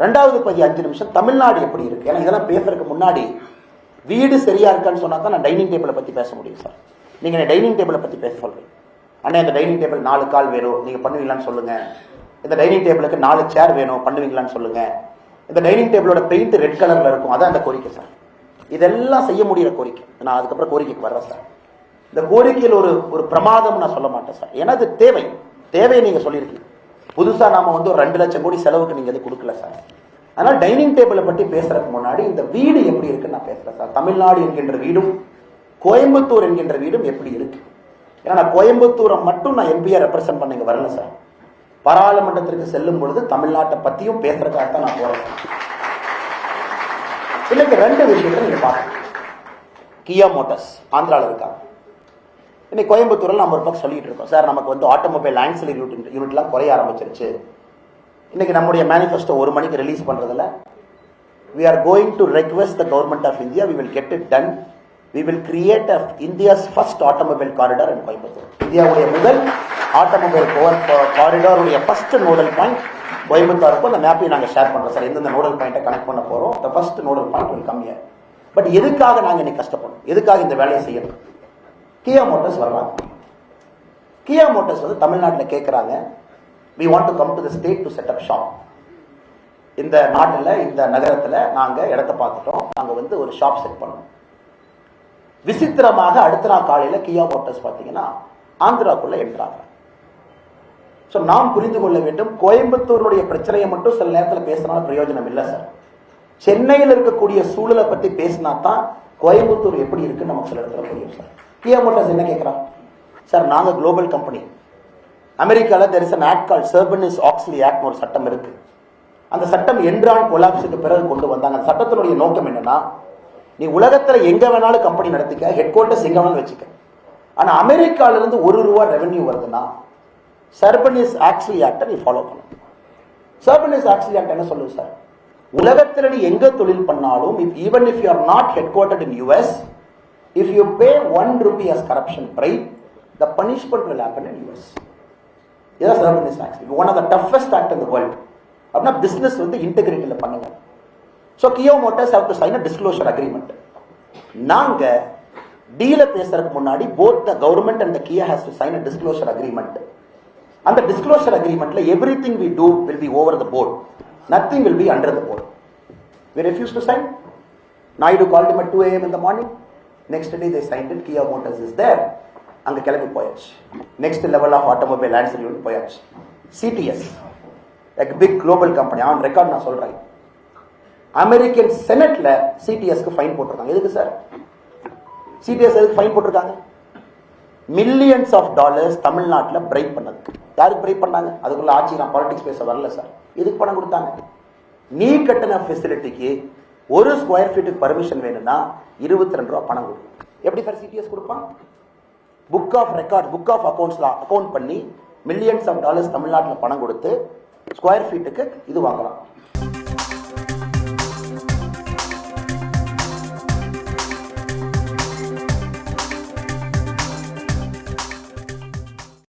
ரெண்டாவது பகுதி 5 நிமிஷம் தமிழ்நாடு எப்படி இருக்கு. ஏன்னா இதெல்லாம் பேசுறதுக்கு முன்னாடி வீடு சரியா இருக்கான்னு சொன்னா தான் நான் டைனிங் டேபிளை பத்தி பேச முடியும் சார். நீங்க டைனிங் டேபிளை பத்தி பேச சொல்றீங்க. அண்ணா இந்த டைனிங் டேபிள் 4 கால் வேணும், நீங்க பண்ணுவீங்களான்னு சொல்லுங்க. இந்த டைனிங் டேபிளுக்கு 4 சேர் வேணும், பண்ணுவீங்களான்னு சொல்லுங்க. இந்த டைனிங் டேபிளோட பெயிண்ட் ரெட் கலர்ல இருக்கும், அதான் அந்த கோரிக்கை சார். இதெல்லாம் செய்ய முடியற கோரிக்கை. நான் அதுக்கப்புறம் கோரிக்கைக்கு வர்றேன் சார். இந்த கோரிக்கையில் ஒரு பிரமாதம் நான் சொல்ல மாட்டேன் சார். ஏன்னா அது தேவையை நீங்க சொல்லியிருக்கீங்க. புதுசா நாம ஒரு 2 லட்சம் கோடி செலவுக்கு நீங்க எது கொடுக்கல சார். அதனால டைனிங் டேபிளை பற்றி பேசுறதுக்கு முன்னாடி இந்த வீடு எப்படி இருக்குன்னு நான் பேசுறேன் சார். தமிழ்நாடு என்கின்ற வீடும் கோயம்புத்தூர் என்கின்ற வீடும் எப்படி இருக்கு. ஏன்னா நான் கோயம்புத்தூரை மட்டும் நான் எம்பியா ரெப்ரசென்ட் பண்ண இங்க வரல சார். பாராளுமன்றத்திற்கு செல்லும் பொழுது தமிழ்நாட்டை பத்தியும் பேசுறதுக்காகத்தான் நான் போறேன். இன்னைக்கு 2 விஷயத்தை நீங்க பாருங்க. கியா மோட்டார்ஸ் ஆந்திராவில் இருக்காங்க. இன்னைக்கு கோயம்புத்தூரில் நம்ம ஒரு பக்கம் சொல்லிட்டு இருக்கோம் சார், நமக்கு ஆட்டோமொபைல் ஆன்சிலரி யூனிட்லாம் குறைய ஆரம்பிச்சிருச்சு. இன்னைக்கு நம்முடைய மேனிஃபெஸ்டோ 1 மணிக்கு ரிலீஸ் பண்றதுல we are going to request the government of India, we will get it done, we will create India's first automobile corridor in Coimbatore. இந்தியாவுடைய முதல் ஆட்டோமொபைல் காரிடார் உடைய ஃபர்ஸ்ட் நோடல் பாயிண்ட் கோயம்புத்தூருக்கு அந்த மேப்பை நாங்கள் ஷேர் பண்றோம் சார். எந்தெந்த நோடல் பாயிண்ட்டை கனெக்ட் பண்ண போறோம், the first nodal point will come here. But எதுக்காக நாங்கள் இன்னைக்கு கஷ்டப்படும், எதுக்காக இந்த வேலையை செய்யணும்? கியா மோட்டார்ஸ் வர்றாங்க. கியா மோட்டார்ஸ் தமிழ்நாட்டில் கேட்குறாங்க, we want to come to the state to set up shop. இந்த நாட்டில் இந்த நகரத்தில் நாங்கள் இடத்தை பார்த்துட்டோம், நாங்கள் ஒரு ஷாப் செட் பண்ணோம். விசித்திரமாக அடுத்த நாள் காலையில் கியா மோட்டார்ஸ் பார்த்தீங்கன்னா ஆந்திராக்குள்ள என்ட்ராங்க. ஸோ நாம் புரிந்து கொள்ள வேண்டும், கோயம்புத்தூருடைய பிரச்சனையை மட்டும் சில நேரத்தில் பேசினாலும் பிரயோஜனம் இல்லை சார். சென்னையில் இருக்கக்கூடிய சூழலை பற்றி பேசினா தான் கோயம்புத்தூர் எப்படி இருக்குன்னு நமக்கு சில இடத்துல புரியும் சார். கியா மோட்டார்ஸ் என்ன கேட்குறான் சார், நாங்கள் குளோபல் கம்பெனி. அமெரிக்காவில் there is an act called Sarbanes-Oxley Act ஒரு சட்டம் இருக்கு. அந்த சட்டம் என்ரான் கொலாப்ஸுக்கு பிறகு கொண்டு வந்தாங்க. அந்த சட்டத்தினுடைய நோக்கம் என்னன்னா, நீ உலகத்துல எங்க வேணாலும் கம்பெனி நடத்திக்க, ஹெட் குவார்ட்டர்ஸ் எங்க வேணாலும் வச்சுக்க. ஆனா அமெரிக்கால இருந்து ₹1 ரெவென்யூ வருதுன்னா Sarbanes-Oxley Act நீ ஃபாலோ பண்ணு. Sarbanes-Oxley Act என்ன சொல்லுது சார், உலகத்துல நீ எங்க தொழில் பண்ணாலும், even if you are not headquartered in US, if you pay ₹1 as corruption bribe, the punishment will happen in US. இதுதான் Sarbanes-Oxley, one of the toughest act in the world. அப்படின்னா business இன்டெகிரிட்டியில பண்ணுங்க. So Kia Motors have to sign a disclosure agreement. நாங்க டீல பேசுறதுக்கு முன்னாடி both the government and the Kia has to sign a disclosure agreement. அந்த disclosure அக்ரிமெண்ட்ல everything we do will be over the board, nothing will be under the board. We refuse to sign. Naidu called him at 2 AM in the morning. Next day they signed it. Kia Motors is there. அங்க கிளம்பி போயாச்சு. Next level of automobile answer unit போயாச்சு. CTS like big global company on record நான் சொல்றேன், American செனட்ல சிடிஎஸ்க்கு fine போட்டிருக்காங்க. எதுக்கு sir CTS எதுக்கு fine போட்டிருக்காங்க? மில்லியன்ஸ் ஆஃப் டாலர்ஸ் தமிழ்நாட்டில் பிரைப் பண்ணது. யாருக்கு பிரைப் பண்ணாங்க? அதுக்குள்ள ஆட்சி நான் பாலிடிக்ஸ் பேச வரல சார். எதுக்கு பணம் கொடுத்தாங்க? நீ கட்டின ஃபெசிலிட்டிக்கு 1 ஸ்கொயர் ஃபீட்டுக்கு பர்மிஷன் வேணும்னா ₹22 பணம் கொடுக்கும். எப்படி சார் சிடிஎஸ் கொடுப்பான்? Book of record, book of அக்கௌண்ட்ஸ்ல அக்கௌண்ட் பண்ணி மில்லியன்ஸ் ஆஃப் டாலர்ஸ் தமிழ்நாட்டில் பணம் கொடுத்து ஸ்கொயர் ஃபீட்டுக்கு இது வாங்கலாம்.